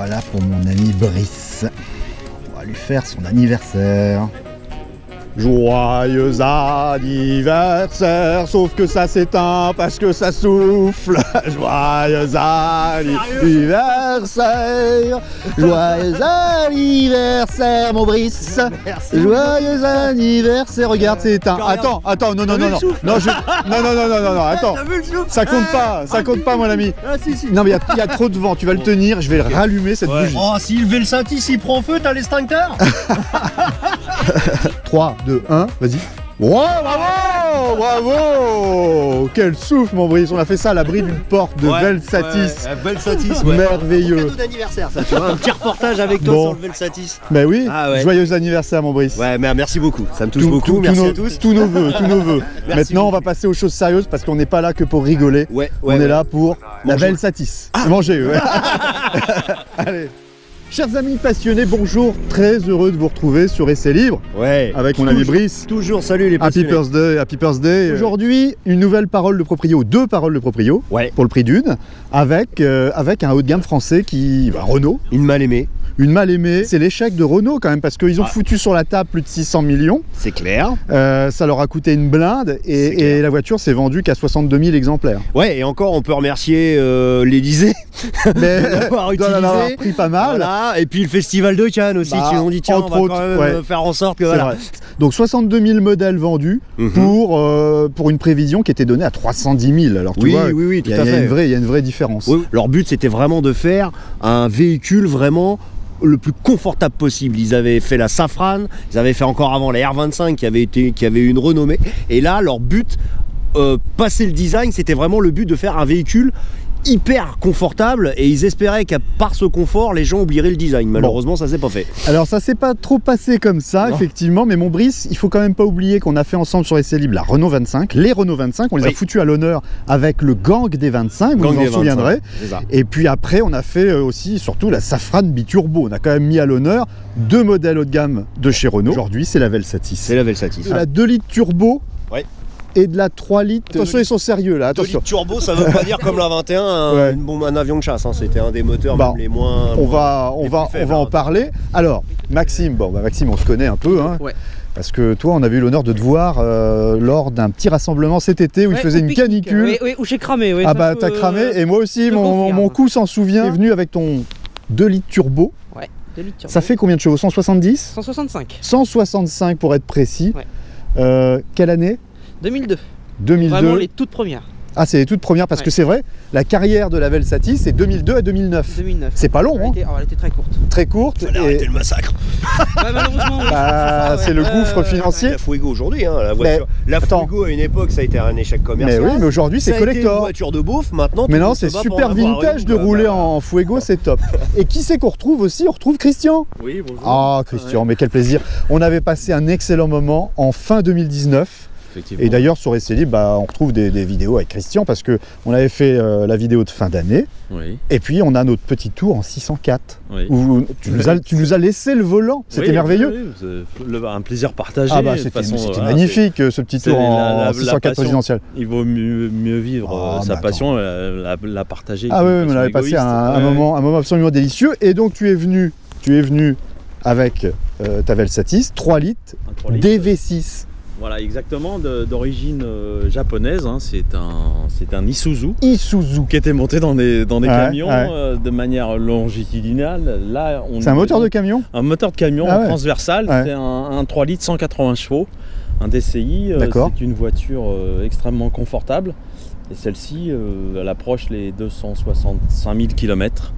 Voilà pour mon ami Brice. On va lui faire son anniversaire. Joyeux anniversaire, sauf que ça s'éteint parce que ça souffle. Joyeux anniversaire, joyeux anniversaire mon Brice. Merci. Joyeux anniversaire, regarde c'est éteint. Attends, non, attends. Ça compte pas mon ami. Ah, si. Non mais il y a trop de vent, tu vas le tenir, je vais le rallumer cette bougie. Oh, si le Velsatis il prend feu, t'as l'extincteur. 3, 2, 1, vas-y. Wow, bravo. Quel souffle mon Brice, on a fait ça à l'abri d'une porte de Velsatis. Velsatis, merveilleux. Cadeau d'anniversaire ça, tu vois, un petit reportage avec toi sur le Velsatis. Bah oui, joyeux anniversaire mon Brice. Ouais, mais merci beaucoup, ça me touche beaucoup, merci à tous. Tous nos vœux. Maintenant on va passer aux choses sérieuses parce qu'on n'est pas là que pour rigoler. On est là pour la Velsatis. Manger, Allez. Chers amis passionnés, bonjour, très heureux de vous retrouver sur Essai Libre, avec mon ami Brice. Toujours, salut les passionnés. Happy birthday. Aujourd'hui, une nouvelle parole de proprio, 2 paroles de proprio, pour le prix d'une, avec un haut de gamme français Renault. Une mal aimée. Une mal aimée, c'est l'échec de Renault quand même, parce qu'ils ont foutu sur la table plus de 600 millions. C'est clair. Ça leur a coûté une blinde, et la voiture s'est vendue qu'à 62 000 exemplaires. Ouais, et encore on peut remercier l'Elysée d'avoir pris pas mal. Voilà. Et puis le festival de Cannes aussi, qui ont dit tiens, on va quand même faire en sorte que voilà. Donc 62 000 modèles vendus pour une prévision qui était donnée à 310 000. Alors tu vois, tout à fait. Il y a une vraie différence. Oui. Leur but c'était vraiment de faire un véhicule vraiment le plus confortable possible. Ils avaient fait la Safran, ils avaient fait encore avant la R25 qui avait eu une renommée. Et là, leur but, passer le design, c'était vraiment le but de faire un véhicule hyper confortable, et ils espéraient qu'à part ce confort les gens oublieraient le design. Malheureusement ça s'est pas fait. Alors ça s'est pas trop passé comme ça, effectivement, mais mon Brice, il faut quand même pas oublier qu'on a fait ensemble sur Essai Libre la Renault 25, les Renault 25, on les a foutus à l'honneur avec le gang des 25, vous vous en souviendrez. Et puis après on a fait aussi surtout la Safran biturbo, on a quand même mis à l'honneur 2 modèles haut de gamme de chez Renault. Aujourd'hui c'est la Velsatis. C'est la Velsatis. La 2 litres turbo. Et de la 3 litres. Attention, ils sont sérieux là. Attention. 2 litres turbo, ça veut pas dire comme la 21, un avion de chasse. C'était un des moteurs même les moins. On va en parler. Alors, Maxime, Maxime, on se connaît un peu. Parce que toi, on a eu l'honneur de te voir lors d'un petit rassemblement cet été où il faisait une canicule. Oui, où j'ai cramé. Ah bah, t'as cramé. Et moi aussi, mon cou s'en souvient. Tu es venu avec ton 2 litres turbo. Ouais, 2 litres turbo. Ça fait combien de chevaux? 170? 165. 165 pour être précis. Quelle année? 2002. 2002. Vraiment les toutes premières. Ah, c'est les toutes premières, parce que c'est vrai, la carrière de la Velsatis, c'est 2002 à 2009. C'est pas long, elle était très courte. Très courte. Fallait arrêter le massacre. Malheureusement, c'est le gouffre financier. La Fuego aujourd'hui, la voiture. La Fuego à une époque, ça a été un échec commercial. Mais oui, mais aujourd'hui c'est collector. Une voiture de beauf, maintenant. Mais non, c'est super vintage de rouler en Fuego, c'est top. Et qui c'est qu'on retrouve aussi? On retrouve Christian. Oui, bonjour. Ah, Christian, mais quel plaisir. On avait passé un excellent moment en fin 2019. Et d'ailleurs sur Essai Libre, on retrouve des vidéos avec Christian parce que on avait fait la vidéo de fin d'année. Et puis on a notre petit tour en 604 où tu nous as laissé le volant. C'était merveilleux. Un plaisir partagé. Ah c'était magnifique ce petit tour en 604 présidentiel. Il vaut mieux vivre sa passion, la partager. Ah oui, on avait passé un moment absolument délicieux. Et donc tu es venu avec ta Velsatis 3 litres DV6. Voilà, exactement, d'origine japonaise. C'est un Isuzu. Qui était monté dans des camions de manière longitudinale. Là, c'est un moteur de camion? Un moteur de camion transversal. C'est un 3 litres 180 chevaux, un DCI. C'est une voiture extrêmement confortable. Et celle-ci, elle approche les 265 000 km.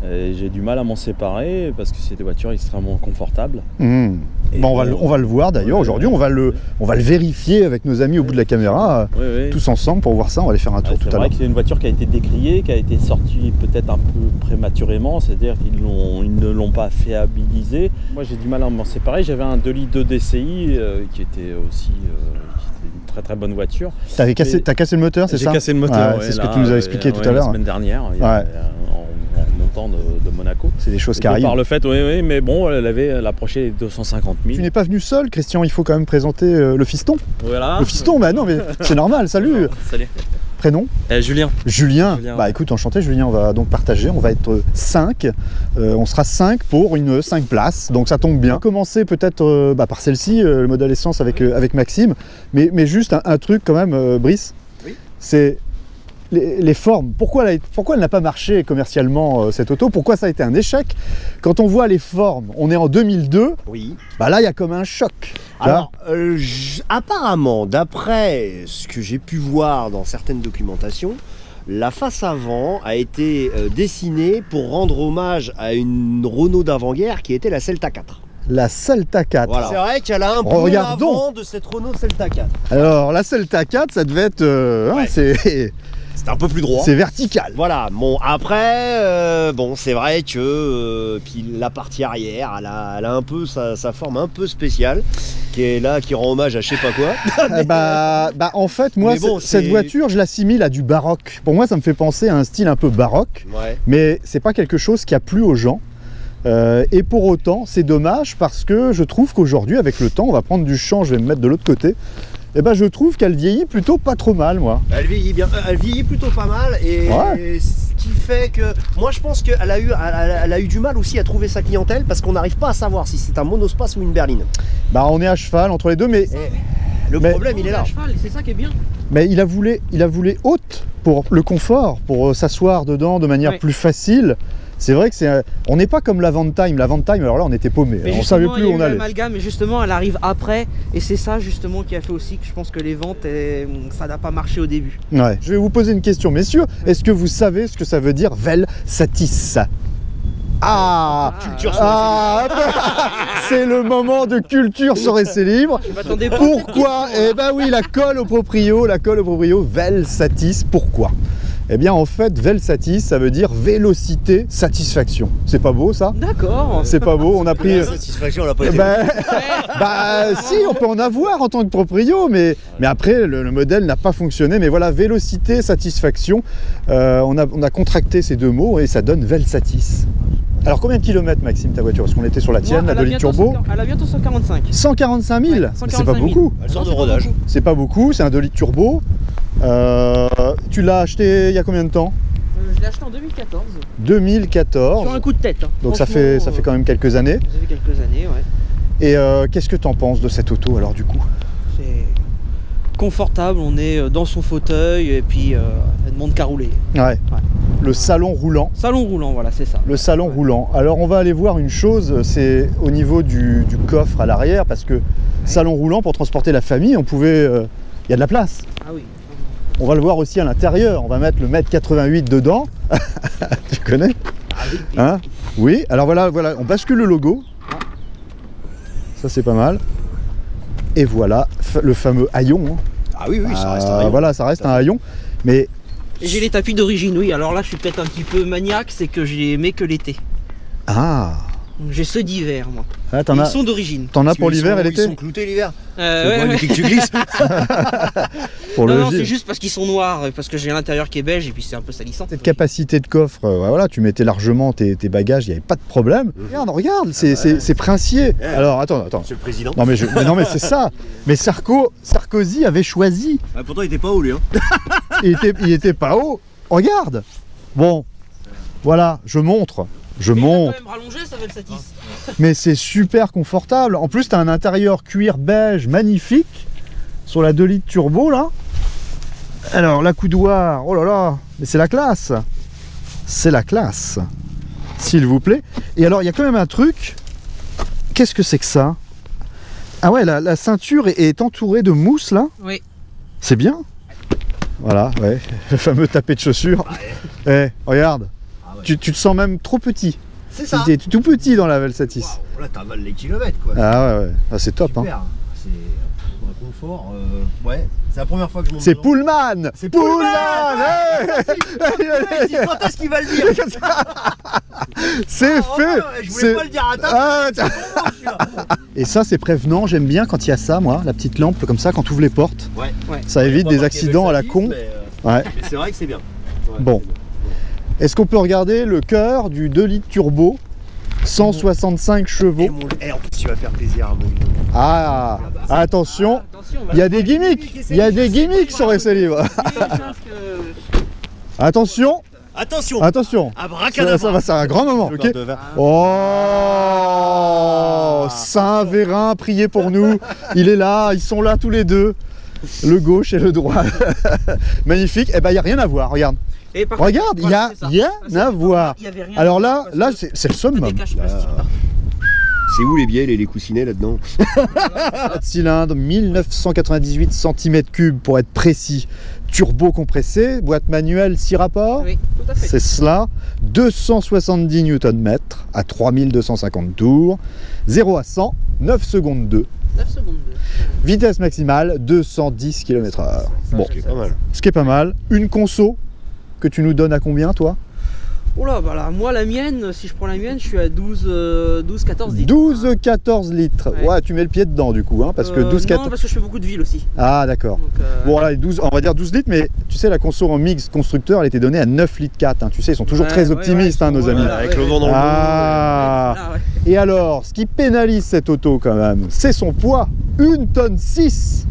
J'ai du mal à m'en séparer parce que c'est des voitures extrêmement confortables. On va le voir d'ailleurs aujourd'hui, on va le vérifier avec nos amis au bout de la caméra, tous ensemble pour voir ça, on va aller faire un tour tout à l'heure. C'est vrai que c'est une voiture qui a été décriée, qui a été sortie peut-être un peu prématurément, c'est-à-dire qu'ils ne l'ont pas fiabilisée. Moi j'ai du mal à m'en séparer, j'avais un 2 litres de DCI qui était aussi une très très bonne voiture. T'as cassé le moteur, c'est ça? J'ai cassé le moteur, c'est ce que tu nous as expliqué tout à l'heure. La semaine dernière, en de Monaco. C'est des choses qui arrivent. Par le fait, mais bon, elle approchait les 250 000. Tu n'es pas venu seul, Christian, il faut quand même présenter le fiston. Voilà. Le fiston, non mais c'est normal, salut. Salut. Prénom? Julien. Julien. Bah écoute, enchanté Julien, on va donc partager, on va être 5. On sera 5 pour une 5 places, donc ça tombe bien. On va commencer peut-être par celle-ci, le modèle essence avec Maxime, mais juste un truc quand même, Brice, oui. C'est les formes. Pourquoi elle n'a pas marché commercialement cette auto? Pourquoi ça a été un échec? Quand on voit les formes, on est en 2002, oui. Bah là il y a comme un choc. Alors, apparemment, d'après ce que j'ai pu voir dans certaines documentations, la face avant a été dessinée pour rendre hommage à une Renault d'avant-guerre qui était la Celta 4. La Celta 4. Voilà. C'est vrai qu'elle a un peu l'avant de cette Renault Celta 4. Alors, la Celta 4, ça devait être... ouais. C'est un peu plus droit. C'est vertical. Voilà. Bon, après, bon, c'est vrai que puis la partie arrière, elle a un peu sa forme un peu spéciale, qui est là, qui rend hommage à je sais pas quoi. bah, en fait, moi, bon, cette voiture, je l'assimile à du baroque. Pour moi, ça me fait penser à un style un peu baroque, ouais. Mais c'est pas quelque chose qui a plu aux gens. Et pour autant, c'est dommage parce que je trouve qu'aujourd'hui, avec le temps, on va prendre du champ, je vais me mettre de l'autre côté. Et ben je trouve qu'elle vieillit plutôt pas trop mal, moi. Elle vieillit bien, elle vieillit plutôt pas mal, et, ouais. Et ce qui fait que moi je pense qu'elle a eu du mal aussi à trouver sa clientèle parce qu'on n'arrive pas à savoir si c'est un monospace ou une berline. Bah on est à cheval entre les deux, mais le problème il est là. C'est ça qui est bien. Mais il a voulu haute pour le confort, pour s'asseoir dedans de manière plus facile. C'est vrai que on n'est pas comme la Vantime. La Vantime, alors là, on était paumé. On savait plus où on allait. Mais justement, elle arrive après, et c'est ça justement qui a fait aussi que je pense que les ventes, ça n'a pas marché au début. Ouais. Je vais vous poser une question, messieurs. Est-ce que vous savez ce que ça veut dire Velsatis? C'est le moment de culture sur Essai Libre. Pourquoi? Eh ben oui, la colle au proprio, Velsatis. Pourquoi? Eh bien en fait, Velsatis, ça veut dire vélocité, satisfaction. C'est pas beau ça? D'accord. C'est pas beau, on a pris... La satisfaction, on l'a pas été. Si, on peut en avoir en tant que proprio, mais après le modèle n'a pas fonctionné. Mais voilà, vélocité, satisfaction, on a contracté ces deux mots et ça donne Velsatis. Alors combien de kilomètres, Maxime, ta voiture? Parce qu'on était sur la tienne, la 2 litres turbo. Elle a bientôt 145. 145 000 ouais, c'est pas beaucoup. Elle sort de rodage. C'est pas beaucoup, c'est un 2 litres turbo. Tu l'as acheté il y a combien de temps? Je l'ai acheté en 2014. 2014. Sur un coup de tête. Hein. Donc ça fait quand même quelques années. Ça fait quelques années, ouais. Et qu'est-ce que tu en penses de cette auto alors du coup? C'est confortable, on est dans son fauteuil et puis elle demande qu'à rouler. Ouais. Le salon roulant. Salon roulant, voilà, c'est ça. Le salon roulant. Alors on va aller voir une chose, c'est au niveau du coffre à l'arrière, parce que salon roulant, pour transporter la famille, on pouvait... Il y a de la place. Ah oui. On va le voir aussi à l'intérieur, on va mettre le 1,88 m dedans. Tu connais? Ah oui. Hein? Oui, alors voilà, on bascule le logo. Ça c'est pas mal. Et voilà, le fameux haillon. Hein. Ah oui, ça reste un haillon. Voilà, ça reste un haillon. Mais... Et j'ai les tapis d'origine, oui. Alors là, je suis peut-être un petit peu maniaque, c'est que je les aimé que l'été. Ah. J'ai ceux d'hiver, moi. Ah, ils sont d'origine. T'en as pour l'hiver et l'été? Ils sont cloutés l'hiver. Ouais. Que tu glisses. Non, c'est juste parce qu'ils sont noirs, parce que j'ai l'intérieur qui est beige et puis c'est un peu salissant. Cette capacité de coffre, voilà, tu mettais largement tes bagages, il n'y avait pas de problème. Regarde, c'est princier. Alors attends. Monsieur le Président. Non mais c'est ça. Mais Sarkozy avait choisi. Pourtant il était pas haut lui. Hein. il était pas haut. Regarde. Bon, voilà, je montre. Quand même rallongé, ça va le satis. Mais c'est super confortable. En plus, tu as un intérieur cuir beige magnifique sur la 2 litres turbo là. Alors, l'accoudoir, oh là là, mais c'est la classe. C'est la classe. S'il vous plaît. Et alors, il y a quand même un truc. Qu'est-ce que c'est que ça? Ah ouais, la ceinture est entourée de mousse là. Oui. C'est bien. Voilà, ouais. Le fameux tapé de chaussures. Ouais. Regarde. Tu te sens même trop petit. C'est ça. Tu es tout petit dans la Velsatis. Wow, là, t'avales les kilomètres quoi. Ah ouais. Ah, c'est top. Super. Hein. C'est un confort. Ouais. C'est la première fois que je monte. C'est Pullman. C'est Pullman. Quand est-ce qu'il va le dire? C'est fait. Je voulais pas le dire à table. Et ça, c'est prévenant. J'aime bien quand il y a ça, moi, la petite lampe comme ça, quand tu ouvres les portes. Ouais. Ça évite des accidents à la con. Mais c'est vrai que c'est bien. Bon. Est-ce qu'on peut regarder le cœur du 2 litres turbo? 165 chevaux. Et en plus, tu vas faire plaisir à mon Ludo. Ah, attention, il y a des gimmicks. Il y a des gimmicks sur essai libre. Attention. Attention. Attention. Ça va, c'est un grand moment. Okay. Oh, Saint-Vérin, priez pour nous. Il est là, ils sont là tous les deux. Le gauche et le droit. Magnifique. Eh ben, il n'y a rien à voir, regarde. Regarde, il n'y a rien à voir. Alors là c'est le summum. C'est où les bielles et les coussinets là-dedans? 4 cylindres, 1998 cm3 pour être précis. Turbo compressé, boîte manuelle 6 rapports. Oui, tout à fait. C'est cela. 270 Nm à 3250 tours. 0 à 100, 9 secondes 2. 9 secondes 2. Vitesse maximale, 210 km/h. Bon, ce qui est pas mal. Une conso que tu nous donnes à combien, toi? Oula, bah là, moi la mienne, si je prends la mienne, je suis à 12-14 litres. 12-14 litres. Ouais, tu mets le pied dedans du coup, hein, parce que 12-14. Non, parce que je fais beaucoup de ville aussi. Ah, d'accord. Bon, là, 12, on va dire 12 litres, mais tu sais, la conso en mix constructeur, elle était donnée à 9 litres 4. Hein, tu sais, ils sont toujours très optimistes, hein, nos amis. Avec le vent dans le dos. Ah. Et alors, ce qui pénalise cette auto quand même, c'est son poids. 1 tonne 6.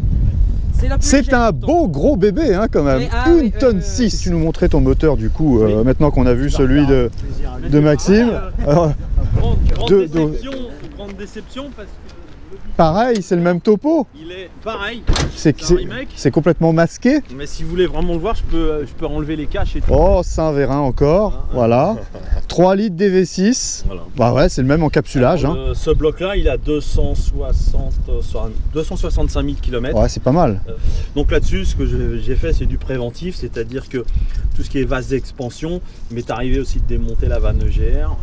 C'est un beau gros bébé hein, quand même, 1 tonne 6. Si tu nous montrais ton moteur du coup, maintenant qu'on a vu celui de Maxime. Grande déception parce que... Pareil, c'est le même topo. Il est pareil. C'est complètement masqué. Mais si vous voulez vraiment le voir, je peux enlever les caches et tout. Oh, Saint-Vérin encore, voilà. 3 litres DV6. Voilà. Bah ouais, c'est le même encapsulage. Alors, ce bloc-là, il a 265 000 km. Ouais, c'est pas mal. Donc là-dessus, ce que j'ai fait, c'est du préventif, c'est-à-dire que tout ce qui est vase d'expansion, il m'est arrivé aussi de démonter la vanne EGR.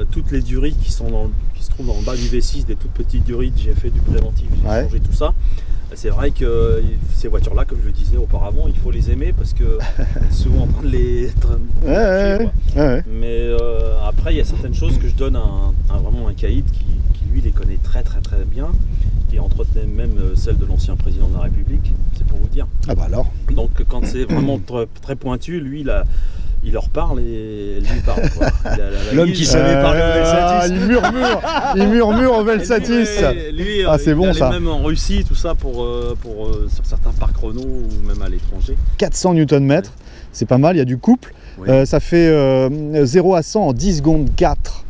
Toutes les durites qui se trouvent dans le bas du V6, des toutes petites durites, j'ai fait du préventif, j'ai changé tout ça. C'est vrai que ces voitures-là, comme je le disais auparavant, il faut les aimer parce que on est souvent en train de les Mais après, il y a certaines choses que je donne vraiment un caïd qui lui les connaît très bien, qui entretenait même celle de l'ancien président de la République, c'est pour vous dire. Ah bah alors. Donc quand c'est vraiment très pointu, lui il leur parle et lui parle. L'homme qui savait parler au Velsatis. Il murmure au Velsatis. Lui, c'est bon ça. Même en Russie, tout ça pour sur certains parcs Renault ou même à l'étranger. 400 Nm, c'est pas mal, il y a du couple. Ça fait 0 à 100 en 10 secondes 4.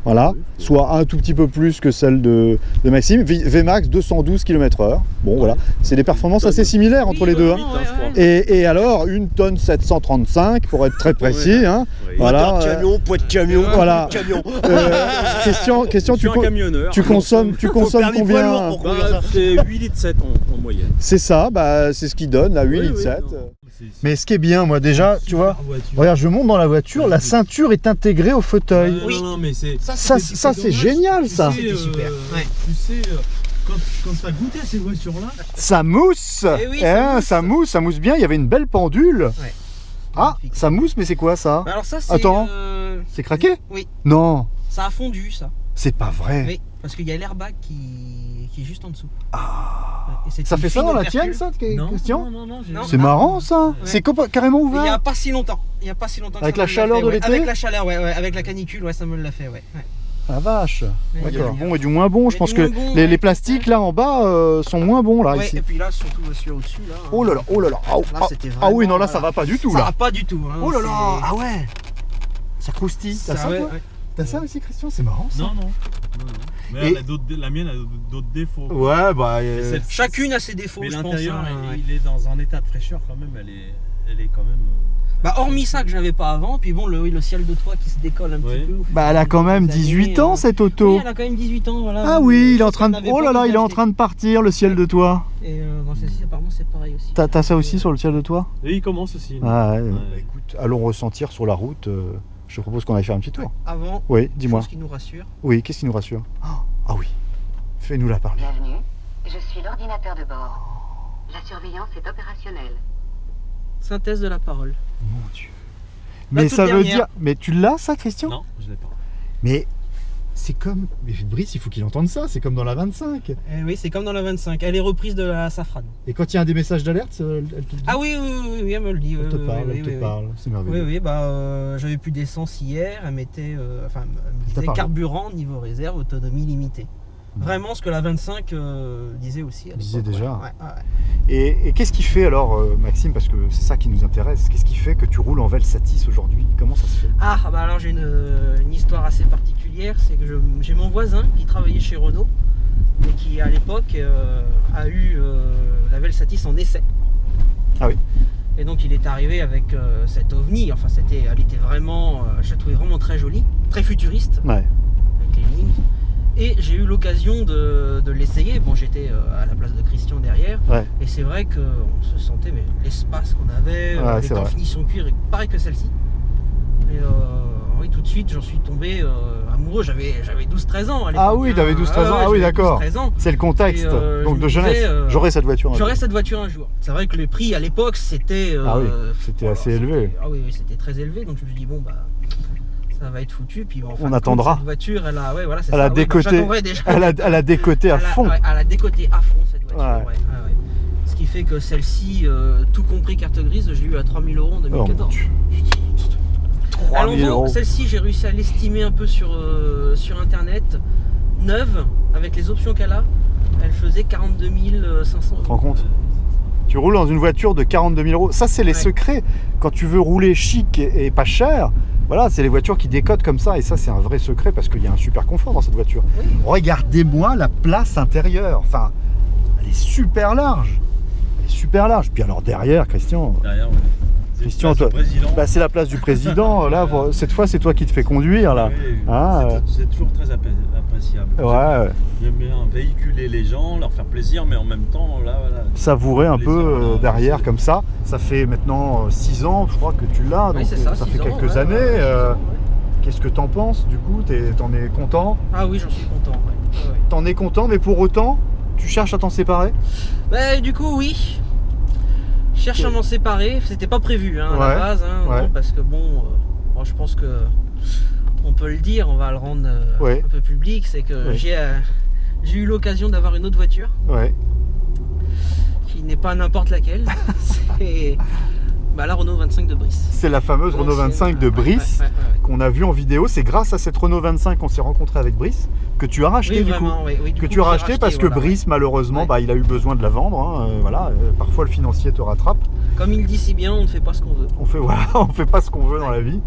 Voilà, soit un tout petit peu plus que celle de Maxime. VMAX 212 km/h. Bon voilà, c'est des performances assez similaires entre les deux. Hein. Et alors, 1 tonne 735 pour être très précis. Hein. Voilà. Poids de camion, voilà. Question, tu consommes combien? C'est 8 litres 7 en moyenne. C'est ça, c'est ce qui donne, là, 8 litres 7. Mais ce qui est bien, moi déjà, tu vois, regarde, je monte dans la voiture, la ceinture est intégrée au fauteuil. Non, mais c'est... Ça c'est génial, ça. C'était super. Tu sais, quand tu as goûté à ces voitures-là... Ça mousse, ça mousse bien, il y avait une belle pendule. Ah, ça mousse, mais c'est quoi ça? Alors ça, c'est... Attends, c'est craqué? Oui. Non. Ça a fondu, ça. C'est pas vrai. Oui, parce qu'il y a l'airbag qui est juste en dessous. Ah. Ça fait ça dans la tienne, ça, Christian? Non. C'est marrant, ça. C'est carrément ouvert. Il y a pas si longtemps. Avec la chaleur de l'été? Avec la chaleur, avec la canicule, ça me l'a fait, La vache. Il y a du bon et du moins bon. Je pense que les plastiques là en bas sont moins bons là ici. Et puis là, surtout celui au-dessus là. Oh là là. Ah oui, non là ça va pas du tout là. Ça va pas du tout. Oh là là. Ah ouais. Ça croustille. T'as ça toi? T'as ça aussi, Christian? C'est marrant ça. Non. Mais la mienne a d'autres défauts. Ouais, chacune a ses défauts. Mais l'intérieur, il est dans un état de fraîcheur quand même. Elle est quand même. Hormis ça que j'avais pas avant, puis bon, le ciel de toit qui se décolle un petit peu. Elle a quand même 18 ans cette auto. Oui, elle a quand même 18 ans, voilà. Ah oui, il est en train de. Oh là là, il est en train de partir le ciel de toit. Et dans celle-ci, apparemment, c'est pareil aussi. T'as ça aussi sur le ciel de toit? Et il commence aussi. Écoute, allons ressentir sur la route. Je propose qu'on aille faire un petit tour. Avant, oui, dis-moi. Qu'est-ce qui nous rassure? Oui, qu'est-ce qui nous rassure? Ah oui, fais-nous la parler. Bienvenue, je suis l'ordinateur de bord. La surveillance est opérationnelle. Synthèse de la parole. Mon Dieu. Mais ça veut dire... Mais tu l'as ça, Christian? Non, je l'ai pas. Mais C'est comme... Mais Brice, il faut qu'il entende ça, c'est comme dans la 25. Oui, c'est comme dans la 25. Elle est reprise de la Safran. Et quand il y a des messages d'alerte, elle te le dit? Ah oui, elle me le dit. Elle te parle, c'est merveilleux. Oui, j'avais plus d'essence hier, elle mettait... me disait carburant, niveau réserve, autonomie limitée. Vraiment ce que la 25 disait aussi. Disait déjà. Ouais. Et qu'est-ce qui fait alors, Maxime, parce que c'est ça qui nous intéresse, qu'est-ce qui fait que tu roules en Velsatis aujourd'hui? Comment ça se fait? Alors j'ai une histoire assez particulière, c'est que j'ai mon voisin qui travaillait chez Renault et qui à l'époque a eu la Velsatis en essai. Ah oui. Et donc il est arrivé avec cette OVNI, elle était vraiment, je la trouvais vraiment très jolie, très futuriste, avec les lignes. Et j'ai eu l'occasion de l'essayer. Bon, j'étais à la place de Christian derrière. Et c'est vrai qu'on se sentait, mais l'espace qu'on avait, les temps finition cuir, pareil que celle-ci. Et oui, tout de suite, j'en suis tombé amoureux. J'avais 12-13 ans à l'époque. Ah oui, t'avais 12-13 ans. Ah oui, d'accord. C'est le contexte. Donc de jeunesse. J'aurai cette voiture. J'aurai cette voiture un jour. C'est vrai que le prix à l'époque, c'était. C'était assez élevé. Ah oui, c'était très élevé. Donc je me suis dit, bon, bah. Ça va être foutu, puis on attendra. Cette voiture, elle a décoté. Elle a décoté à fond. Elle a décoté à fond cette voiture. Ce qui fait que celle-ci, tout compris carte grise, j'ai eu à 3 000 € en 2014. Alors celle-ci, j'ai réussi à l'estimer un peu sur internet, neuve, avec les options qu'elle a. Elle faisait 42 500 €. Tu te rends compte? Tu roules dans une voiture de 42 000 €. Ça, c'est les secrets. Quand tu veux rouler chic et pas cher, voilà, c'est les voitures qui décotent comme ça. Et ça, c'est un vrai secret parce qu'il y a un super confort dans cette voiture. Oui. Regardez-moi la place intérieure. Enfin, elle est super large. Elle est super large. Puis alors derrière, Christian... Derrière, Christian, toi, c'est la place du président. Là, cette fois, c'est toi qui te fais conduire. Là. Oui, c'est toujours très appréciable. J'aime bien véhiculer les gens, leur faire plaisir, mais en même temps, là, voilà. Savourer un peu derrière, comme ça. Ça fait maintenant 6 ans, je crois, que tu l'as. Donc ça fait quelques années. Qu'est-ce que t'en penses, du coup? T'en es content? Ah oui, j'en suis content. T'en es content, mais pour autant, tu cherches à t'en séparer? Du coup, oui. Je cherche à m'en séparer, c'était pas prévu à la base, non, parce que bon, je pense que on peut le dire, on va le rendre un peu public, c'est que j'ai eu l'occasion d'avoir une autre voiture, qui n'est pas n'importe laquelle, c'est la Renault 25 de Brice. C'est la fameuse Renault 25 de Brice qu'on a vue en vidéo. C'est grâce à cette Renault 25 qu'on s'est rencontré avec Brice que tu as racheté tu as racheté parce que Brice malheureusement il a eu besoin de la vendre. Parfois le financier te rattrape. Comme il dit si bien, on ne fait pas ce qu'on veut. On fait pas ce qu'on veut dans la vie.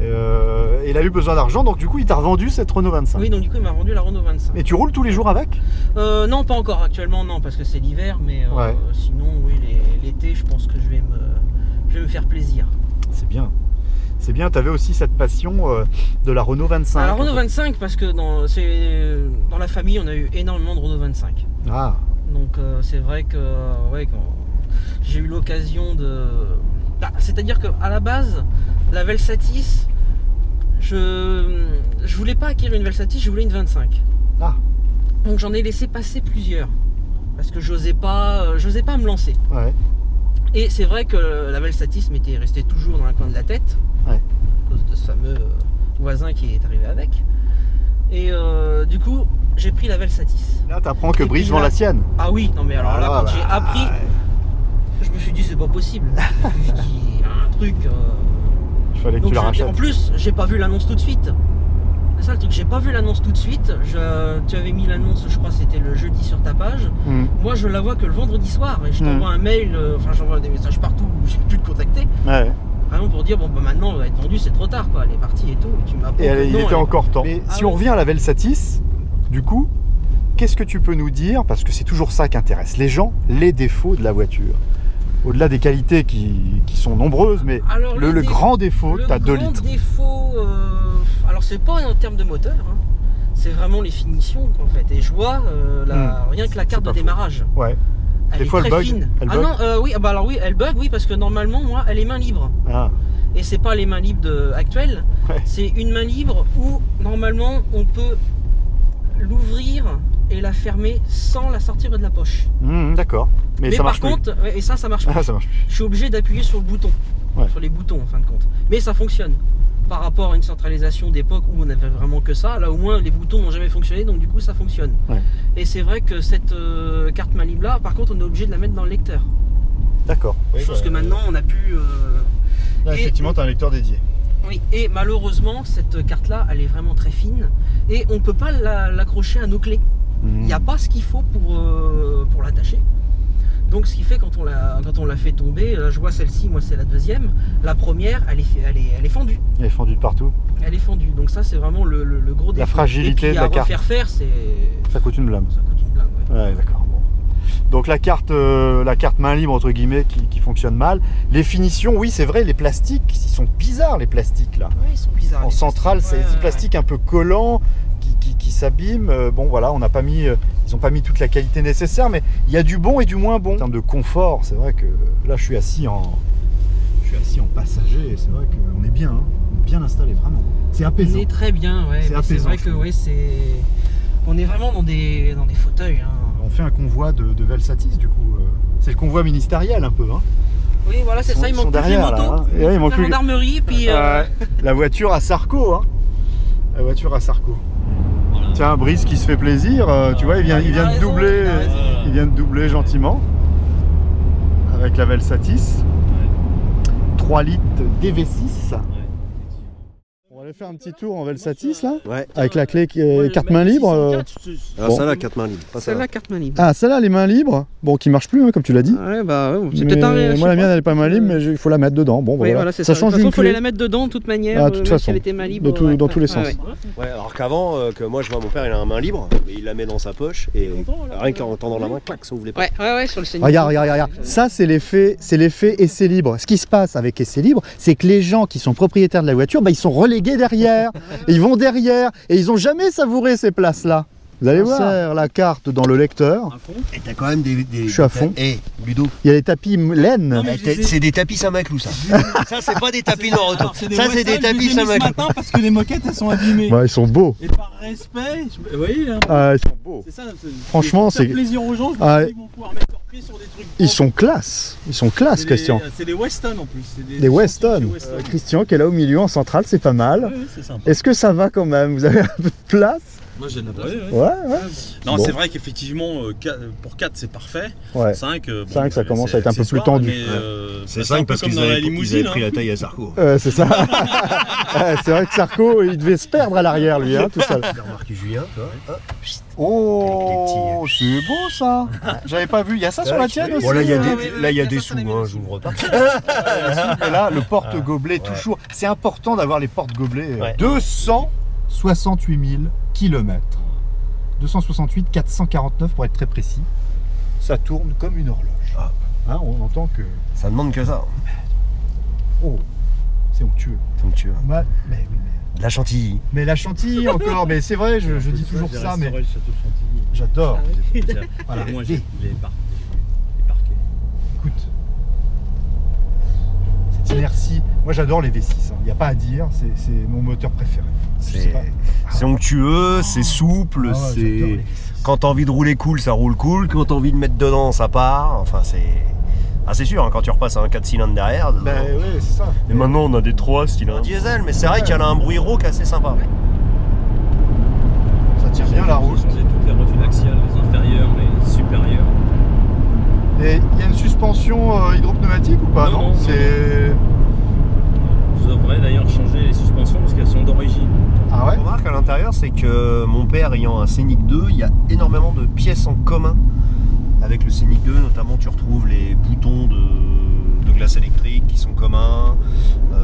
Il a eu besoin d'argent, donc du coup il t'a revendu cette Renault 25. Oui, donc du coup il m'a vendu la Renault 25. Et tu roules tous les jours avec? Non, pas encore actuellement, non, parce que c'est l'hiver, mais sinon oui, l'été je pense que je vais me faire plaisir. C'est bien. C'est bien, tu avais aussi cette passion de la Renault 25. La Renault 25, parce que dans la famille, on a eu énormément de Renault 25. Ah. Donc c'est vrai que quand j'ai eu l'occasion de... c'est-à-dire qu'à la base, la Velsatis, je voulais pas acquérir une Velsatis, je voulais une 25. Ah. Donc j'en ai laissé passer plusieurs, parce que j'osais pas me lancer. Et c'est vrai que la Velsatis m'était restée toujours dans le coin de la tête, à cause de ce fameux voisin qui est arrivé avec. Et du coup, j'ai pris la Velsatis. Là, t'apprends que Brice vend la sienne. Ah oui, non mais alors là, quand j'ai appris, je me suis dit c'est pas possible. Je me suis dit un truc. Il fallait que tu la rachètes. En plus, j'ai pas vu l'annonce tout de suite. C'est ça le truc, j'ai pas vu l'annonce tout de suite. Tu avais mis l'annonce, je crois c'était le jeudi sur ta page. Moi je la vois que le vendredi soir et je t'envoie un mail, j'envoie des messages partout où j'ai pu te contacter. Vraiment pour dire maintenant elle va être vendue, c'est trop tard quoi, elle est partie et tout. Tu m'apprends. Et il était encore temps. Mais si on revient à la Velsatis, du coup, qu'est-ce que tu peux nous dire? Parce que c'est toujours ça qui intéresse les gens, les défauts de la voiture. Au-delà des qualités qui sont nombreuses, mais alors, le grand défaut, tu as 2 litres. Le grand défaut, alors c'est pas en termes de moteur, c'est vraiment les finitions en fait. Et je vois rien que la carte de démarrage. Elle est très fine. Alors oui, elle bug, parce que normalement, moi, elle est main libre. Et c'est pas les mains libres actuelles, c'est une main libre où normalement on peut l'ouvrir et la fermer sans la sortir de la poche. D'accord. Mais ça par contre, et ça marche pas. Ça marche plus. Je suis obligé d'appuyer sur le bouton, sur les boutons en fin de compte. Mais ça fonctionne. par rapport à une centralisation d'époque où on avait vraiment que ça. Là au moins les boutons n'ont jamais fonctionné, donc du coup ça fonctionne. Ouais. Et c'est vrai que cette carte main libre là, par contre on est obligé de la mettre dans le lecteur. D'accord. Chose que maintenant on a pu... Là, effectivement tu as un lecteur dédié. Oui, et malheureusement cette carte là elle est vraiment très fine et on ne peut pas l'accrocher à nos clés. Il n'y a pas ce qu'il faut pour l'attacher. Donc ce qui fait quand on l'a fait tomber, là, je vois celle-ci, moi c'est la deuxième, la première elle est fendue. Elle est fendue de partout. Elle est fendue, donc ça c'est vraiment le gros défaut. La fragilité de la carte. Et puis à refaire faire, ça coûte une blinde. Ça coûte une blinde, ouais. D'accord. Bon. Donc la carte main libre entre guillemets qui fonctionne mal. Les finitions, oui c'est vrai, les plastiques, ils sont bizarres les plastiques là. Oui ils sont bizarres. En centrale c'est des plastiques un peu collants qui s'abîment. Bon voilà, on n'a pas mis... Ils n'ont pas mis toute la qualité nécessaire, mais il y a du bon et du moins bon. En termes de confort, c'est vrai que là, je suis assis en passager, et c'est vrai qu'on est bien, hein, bien installé, vraiment. C'est apaisant. On est très bien, ouais. C'est vrai que ouais, on est vraiment dans des fauteuils. Hein. On fait un convoi de Velsatis, du coup. C'est le convoi ministériel, un peu. Hein. Oui, voilà, c'est ça. Il manque plus les motos. Là, hein. Il manque plus la gendarmerie, puis... la voiture à Sarko, hein. La voiture à Sarko. Tiens, Brice qui se fait plaisir, tu vois, il vient de doubler gentiment avec la Velsatis. 3 litres DV6. On va aller faire un petit tour en Velsatis là, avec la clé carte main libre. Ah, bon. Celle-là, carte main libre. Celle-là, carte main libre. Ah, celle-là, les mains libres, bon, qui marche plus, hein, comme tu l'as dit. Ouais, bah, c'est peut-être un... Moi, la mienne, elle est pas main libre, mais il faut la mettre dedans. Bon, oui, voilà, ça change d'une clé. Il fallait la mettre dedans, de toute manière. Ah, de toute façon, dans tous les sens. Ouais, alors qu'avant, que moi, je vois mon père, il a un main libre, et il la met dans sa poche, et rien qu'en tendant la main, clac, ça ouvre les portes. Ouais, sur le Seigneur. Regarde. Ça, c'est l'effet essai libre. Ce qui se passe avec essai libre, c'est que les gens qui sont propriétaires de la voiture, bah, ils sont relégués derrière. Et ils vont derrière et ils ont jamais savouré ces places-là. Vous allez voir. On insère la carte dans le lecteur. Et t'as quand même des... Je suis à fond. Et Ludo. Il y a des tapis laine. C'est des tapis Saint-Maclou, ça. Ça, c'est pas des tapis Nord-Auto. Ça, c'est des tapis Saint-Maclou. Ce matin parce que les moquettes, elles sont abîmées. Bah, ils sont beaux. Et par respect, vous voyez, hein. Ah, ils sont beaux. C'est ça. Franchement, c'est plaisir aux gens. Ils vont pouvoir mettre leurs pieds sur des trucs. Ils sont classe. Ils sont classe, Christian. C'est des Weston en plus. Des Weston. Christian qui est là au milieu en centrale, c'est pas mal. Est-ce que ça va quand même? Vous avez un peu de place? Moi j'ai de la place. Ouais. Non, bon. C'est vrai qu'effectivement, pour 4 c'est parfait. Ouais. 5, 5 ça commence à être un peu plus tendu. C'est 5 parce qu'ils avaient pris la taille à Sarko. C'est ça. C'est vrai que Sarko, il devait se perdre à l'arrière lui, hein, tout seul. Remarqué Julien, toi. Oh, c'est beau ça. J'avais pas vu. Il y a ça sur la tienne aussi. Bon, là, il y a des sous, hein, j'ouvre pas. Et là, le porte-gobelet, toujours. C'est important d'avoir les porte-gobelets. 268 000 km. 268 449 pour être très précis. Ça tourne comme une horloge. Ah. Hein, on entend que... Ça demande que ça. Oh, c'est onctueux. C'est onctueux. Ouais, mais... De la chantilly. Mais la chantilly encore, mais c'est vrai, je dis toujours ça, mais... J'adore. Voilà. Moi j'ai les parquets. Écoute, cette inertie, moi j'adore les V6, il n'y a pas à dire, c'est mon moteur préféré. C'est onctueux, c'est souple, c'est... Quand t'as envie de rouler cool, ça roule cool, quand t'as envie de mettre dedans, ça part, enfin c'est... Ah c'est sûr, hein, quand tu repasses à un 4 cylindres derrière... Bah ouais, c'est ça. Et maintenant on a des 3 cylindres. Un diesel, mais c'est vrai qu'il y en a un bruit rauque assez sympa. Ça tire bien la route. Changer toutes les rotules axiales, les inférieures, les supérieures. Et il y a une suspension hydropneumatique ou pas? Non, c'est... Je devrais d'ailleurs changer les suspensions parce qu'elles sont d'origine. Ah ouais? Ce qu'on remarque à l'intérieur, c'est que mon père ayant un Scénic 2, il y a énormément de pièces en commun avec le Scénic 2. Notamment, tu retrouves les boutons de glace électrique qui sont communs,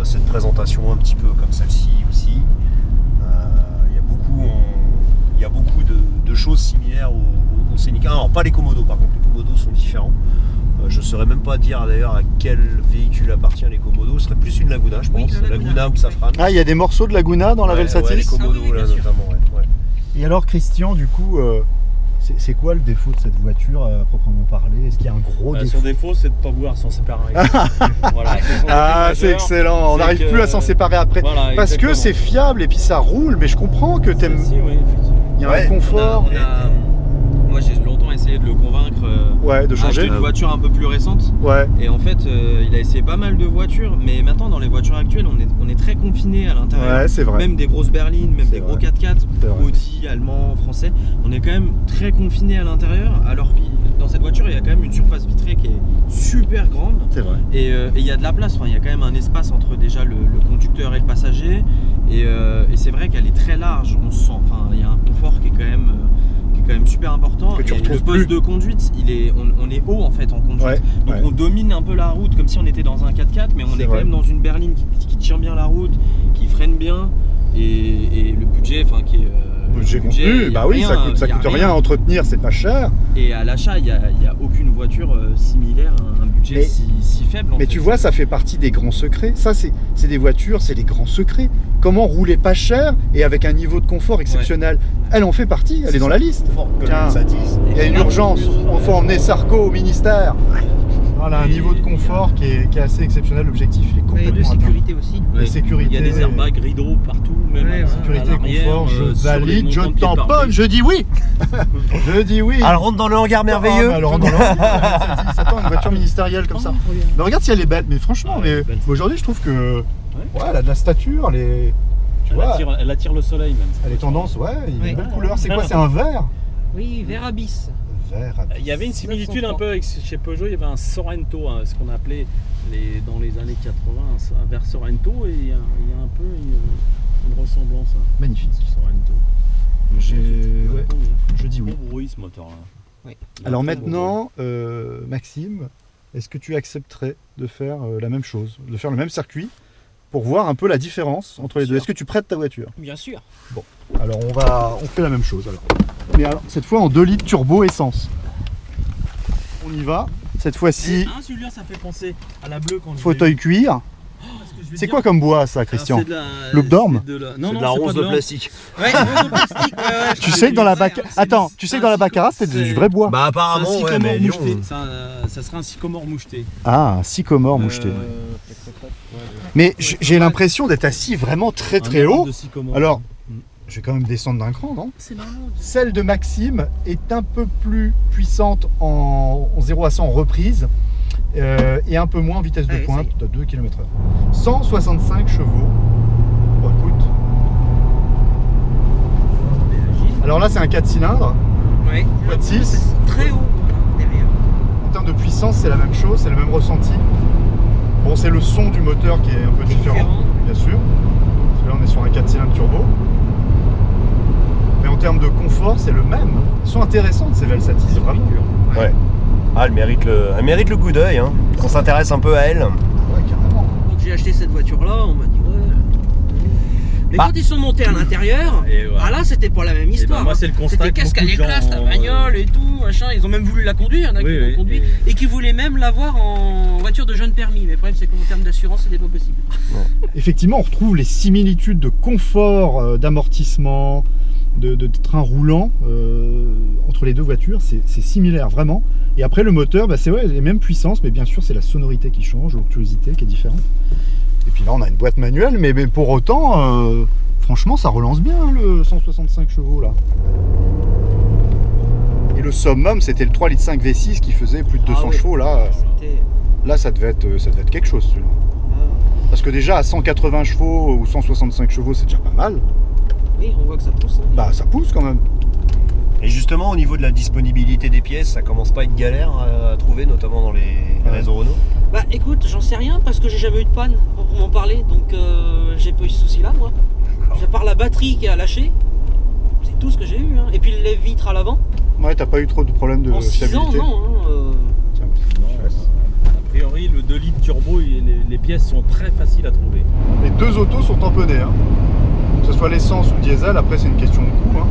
cette présentation un petit peu comme celle-ci aussi. Il y a beaucoup de choses similaires au Scénic 1. Alors pas les Komodo, par contre, les Komodo sont différents. Je ne saurais même pas dire d'ailleurs à quel véhicule appartient les Komodo. Ce serait plus une Laguna, je pense. Oui, Laguna ou Safran. Ah, il y a des morceaux de Laguna dans la Velsatis. Les Komodo, là, notamment. Ouais. Et alors, Christian, du coup, c'est quoi le défaut de cette voiture à proprement parler? Est-ce qu'il y a un gros défaut? Son défaut, c'est de ne pas vouloir s'en séparer. Voilà, ah, c'est excellent. On n'arrive plus à s'en séparer après. Voilà, parce que c'est fiable et puis ça roule. Mais je comprends que t'aimes. Oui, il y a un confort. Moi, j'ai longtemps essayé de le convaincre de changer une voiture un peu plus récente. Et en fait, il a essayé pas mal de voitures, mais maintenant dans les voitures actuelles, on est très confiné à l'intérieur. C'est vrai. Même des grosses berlines, même des gros 4x4, Audi, allemand, français. On est quand même très confiné à l'intérieur, alors que dans cette voiture, il y a quand même une surface vitrée qui est super grande. C'est vrai. Et il y a de la place. Enfin, il y a quand même un espace entre déjà le conducteur et le passager. Et c'est vrai qu'elle est très large. On se sent. Enfin, il y a un confort qui est quand même super important. Que tu et le poste de conduite, on est haut en fait en conduite. Donc on domine un peu la route comme si on était dans un 4x4, mais on est quand même dans une berline qui tire bien la route, qui freine bien. Et le budget, enfin qui est budget contenu, bah oui, ça coûte rien à entretenir, c'est pas cher. Et à l'achat, il n'y a aucune voiture similaire à un budget si faible. Mais tu vois, ça fait partie des grands secrets. Ça, c'est des voitures, c'est des grands secrets. Comment rouler pas cher et avec un niveau de confort exceptionnel. Elle en fait partie, elle est dans la liste. Tiens, il y a une urgence, il faut emmener Sarko au ministère. Voilà, un niveau de confort qui est assez exceptionnel. L'objectif, il est complètement de sécurité aussi. De sécurité. Il y a des airbags rideaux partout. Même sécurité, confort, je valide, je tamponne, je dis oui. Je dis oui. Elle rentre dans le hangar merveilleux. Elle rentre dans le hangar. Ça une voiture ministérielle comme ça. Mais regarde si elle est belle. Mais franchement, aujourd'hui, je trouve que elle a de la stature. Elle attire le soleil même. Elle est tendance, il y a une belle couleur. C'est quoi? C'est un vert? Oui, vert abyss. Il y avait une similitude un peu avec chez Peugeot, il y avait un Sorento, ce qu'on appelait dans les années 80 un vert Sorento, et il y a un peu une ressemblance. Magnifique. Sorento. Je dis oui. Bon bruit ce moteur-là. Oui. Alors maintenant, Maxime, est-ce que tu accepterais de faire la même chose, de faire le même circuit pour voir un peu la différence entre les deux? Est-ce que tu prêtes ta voiture? Bien sûr. Bon, alors on fait la même chose alors. Mais alors, cette fois en 2 litres turbo essence. On y va. Cette fois-ci. Celui-là, ça fait penser à la bleue quand fauteuil cuir. C'est quoi comme bois ça, Christian? Loupe d'orme? C'est de la ronce de plastique. Ouais, de plastique. Tu sais que dans la Attends, tu sais que dans la Baccarat c'était du vrai bois. Bah apparemment, mais ça serait un sycomore moucheté. Ah, un sycomore moucheté. Mais j'ai l'impression d'être assis vraiment très très haut. Alors, je vais quand même descendre d'un cran, non? C'est normal. Celle de Maxime est un peu plus puissante en 0 à 100 en reprise et un peu moins en vitesse de pointe, de 2 km/h. 165 chevaux. Bon, écoute. Alors là, c'est un 4 cylindres. Oui. Boîte 6. Très haut derrière. En termes de puissance, c'est la même chose, c'est le même ressenti. Bon, c'est le son du moteur qui est un peu différent, bien sûr. Parce que là, on est sur un 4 cylindres turbo. Mais en termes de confort, c'est le même. Elles sont intéressantes ces Velsatis, vraiment. Ouais. Elle mérite le coup d'œil, hein. On s'intéresse un peu à elle. Ouais, carrément. Donc j'ai acheté cette voiture-là, on m'a dit Mais quand ils sont montés à l'intérieur, là c'était pas la même histoire. Moi c'est le constat. C'était qu'est-ce qu'elle est classe la bagnole et tout, machin. Ils ont même voulu la conduire, il y en a qui l'ont conduit, et qui voulaient même l'avoir en voiture de jeune permis. Mais le problème c'est qu'en termes d'assurance c'était pas possible. Effectivement, on retrouve les similitudes de confort, d'amortissement, de train roulant entre les deux voitures. C'est similaire vraiment. Et après le moteur, c'est les mêmes puissances, mais bien sûr c'est la sonorité qui change, l'onctuosité qui est différente. Et puis là on a une boîte manuelle, mais pour autant, franchement ça relance bien le 165 chevaux là. Et le summum c'était le 3,5 litres V6 qui faisait plus de 200 chevaux là. Là ça devait être quelque chose celui-là. Parce que déjà à 180 chevaux ou 165 chevaux c'est déjà pas mal. Oui, on voit que ça pousse. Hein. Bah ça pousse quand même. Et justement au niveau de la disponibilité des pièces, ça commence pas à être galère à trouver, notamment dans les réseaux Renault? Bah écoute, j'en sais rien parce que j'ai jamais eu de panne pour m'en parler, donc j'ai pas eu ce souci là moi. À part la batterie qui a lâché, c'est tout ce que j'ai eu. Hein. Et puis les vitres à l'avant. Ouais, t'as pas eu trop de problèmes de fiabilité? En 6 ans, non. Tiens, a priori, le 2 litres turbo, les pièces sont très faciles à trouver. Les deux autos sont tamponnées. Hein. Que ce soit l'essence ou le diesel, après c'est une question de coût. Hein.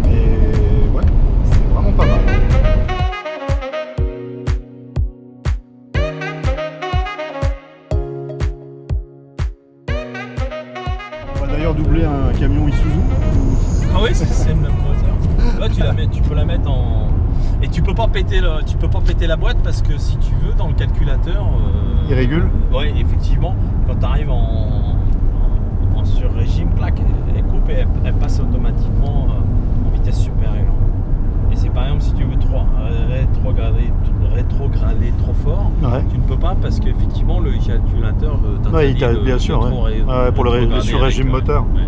Et ouais, c'est vraiment pas mal. On va d'ailleurs doubler un camion Isuzu. Ah oui, c'est le même moteur. Là tu peux la mettre en... Et tu peux pas péter la boîte parce que si tu veux dans le calculateur... il régule. Oui, effectivement, quand tu arrives en sur-régime, clac, elle coupe et elle passe automatiquement en vitesse supérieure. Et c'est par exemple Ouais, bien sûr, pour le sur-régime moteur. Ouais.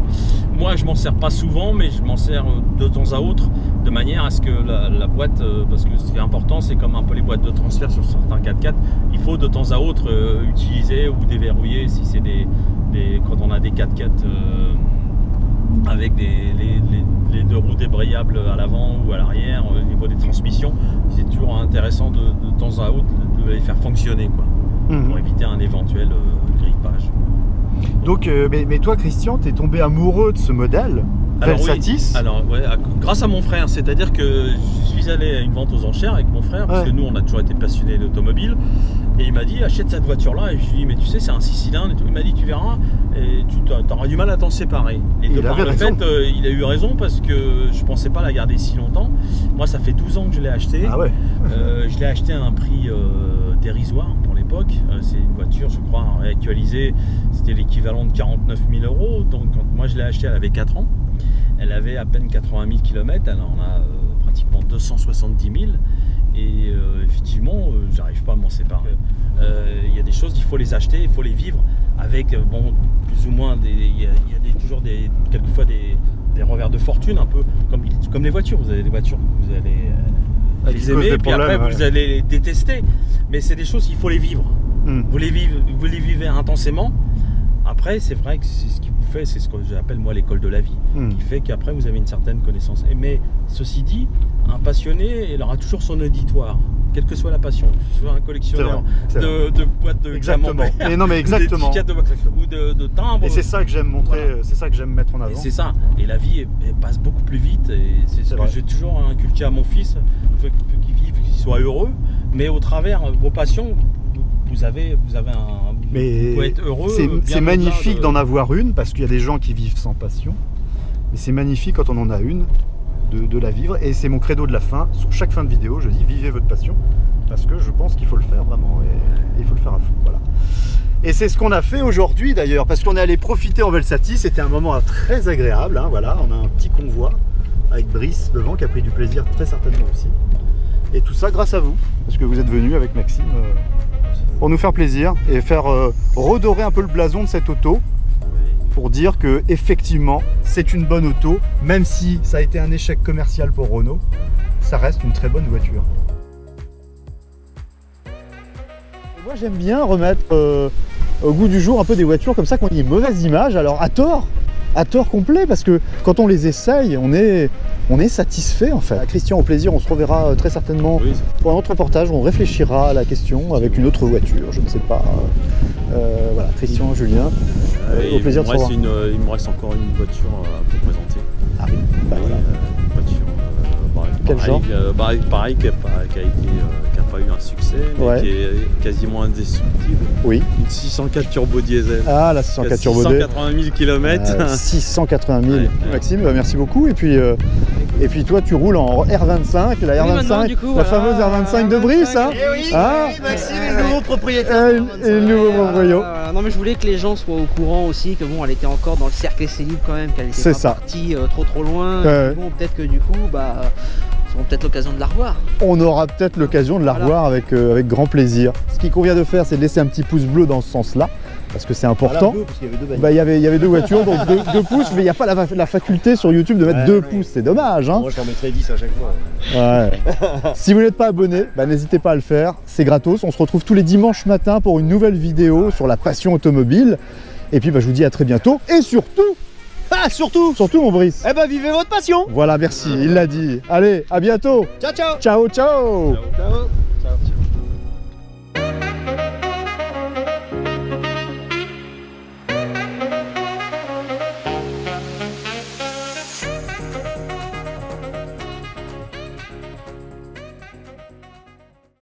Moi, je m'en sers pas souvent, mais je m'en sers de temps à autre, de manière à ce que la boîte, parce que ce qui est important, c'est comme un peu les boîtes de transfert sur certains 4x4, il faut de temps à autre utiliser ou déverrouiller si c'est quand on a des 4x4 avec les deux roues débrayables à l'avant ou à l'arrière, au niveau des transmissions, c'est toujours intéressant de temps à autre de les faire fonctionner, quoi, pour éviter un éventuel grippage. Donc, mais toi, Christian, t'es tombé amoureux de ce modèle Velsatis. Oui. Alors, ouais, grâce à mon frère, c'est-à-dire que je suis allé à une vente aux enchères avec mon frère, parce que nous, on a toujours été passionnés d'automobile, et il m'a dit, achète cette voiture-là, et je lui ai dit, mais tu sais, c'est un 6 cylindres, et tout. Il m'a dit, tu verras, et tu auras du mal à t'en séparer. Et de par le fait, il a eu raison, parce que je pensais pas la garder si longtemps. Moi, ça fait 12 ans que je l'ai acheté. Ah ouais. Je l'ai acheté à un prix dérisoire pour l'époque. C'est une voiture, je crois, réactualisée, c'était l'équivalent de 49 000 €. Donc quand moi je l'ai acheté, elle avait 4 ans. Elle avait à peine 80 000 km, elle en a pratiquement 270 000. Et effectivement, j'arrive pas à m'en séparer. Il y a des choses, il faut les acheter, il faut les vivre avec, bon, plus ou moins, il y a toujours quelquefois des revers de fortune, un peu comme les voitures. Vous avez des voitures que vous allez les aimer, puis après vous allez les détester. Mais c'est des choses qu'il faut les vivre. Vous les vivez intensément. Après, c'est vrai que c'est ce qui vous fait, c'est ce que j'appelle moi l'école de la vie, qui fait qu'après vous avez une certaine connaissance. Mais ceci dit, un passionné, il aura toujours son auditoire, quelle que soit la passion, que ce soit un collectionneur de boîtes de camembert, mais exactement, ou de timbres. Et c'est ça que j'aime montrer, c'est ça que j'aime mettre en avant. Et c'est ça. Et la vie elle passe beaucoup plus vite. Et c'est ce que j'ai toujours inculqué à mon fils, qu'il vive, qu'il soit heureux, mais au travers vos passions. Vous avez un. Mais vous pouvez être heureux. C'est magnifique d'en avoir une, parce qu'il y a des gens qui vivent sans passion. Mais c'est magnifique quand on en a une, de la vivre. Et c'est mon credo de la fin. Sur chaque fin de vidéo, je dis vivez votre passion. Parce que je pense qu'il faut le faire vraiment. Et il faut le faire à fond. Voilà. Et c'est ce qu'on a fait aujourd'hui d'ailleurs. Parce qu'on est allé profiter en Velsatis. C'était un moment très agréable. Hein, voilà. On a un petit convoi avec Brice devant qui a pris du plaisir très certainement aussi. Et tout ça grâce à vous. Parce que vous êtes venus avec Maxime. Pour nous faire plaisir et faire redorer un peu le blason de cette auto pour dire que effectivement c'est une bonne auto, même si ça a été un échec commercial pour Renault, ça reste une très bonne voiture. Moi j'aime bien remettre au goût du jour un peu des voitures comme ça qui ont une mauvaise image, alors à tort complet, parce que quand on les essaye, on est satisfait en fait. Christian, au plaisir, on se reverra très certainement pour un autre reportage, on réfléchira à la question avec une autre voiture, je ne sais pas. Voilà, Christian, Julien, au plaisir de se revoir. Il me reste encore une voiture à vous présenter. Ah oui, bah voilà. Une voiture quel genre pareil, qui n'a pas eu un succès, mais qui est quasiment indestructible. Oui. Une 604 turbo diesel. Ah, la 604 turbo diesel. 680 000 km. 680 000. Ouais. Maxime, merci beaucoup. Et puis toi, tu roules en R25, la R25, du coup, la fameuse R25 de Brice. Hein. Oui, Maxime est le nouveau propriétaire. Et le nouveau propriétaire. Non, mais je voulais que les gens soient au courant aussi que bon, elle était encore dans le cercle essai libre quand même, qu'elle était pas partie trop loin. Bon, peut-être que du coup, on aura peut-être l'occasion de la revoir. On aura peut-être l'occasion de la revoir avec grand plaisir. Ce qu'il convient de faire, c'est de laisser un petit pouce bleu dans ce sens-là, parce que c'est important. Il y avait deux voitures, donc 2 pouces, mais il n'y a pas la faculté sur YouTube de mettre 2 pouces, c'est dommage. Hein. Moi, je t'en mettrai 10 à chaque fois. Ouais. Si vous n'êtes pas abonné, n'hésitez pas à le faire, c'est gratos. On se retrouve tous les dimanches matins pour une nouvelle vidéo sur la passion automobile. Et puis, je vous dis à très bientôt. Et surtout, surtout mon Brice. Vivez votre passion. Voilà, merci, il l'a dit. Allez, à bientôt. Ciao, ciao. Ciao, ciao. Ciao.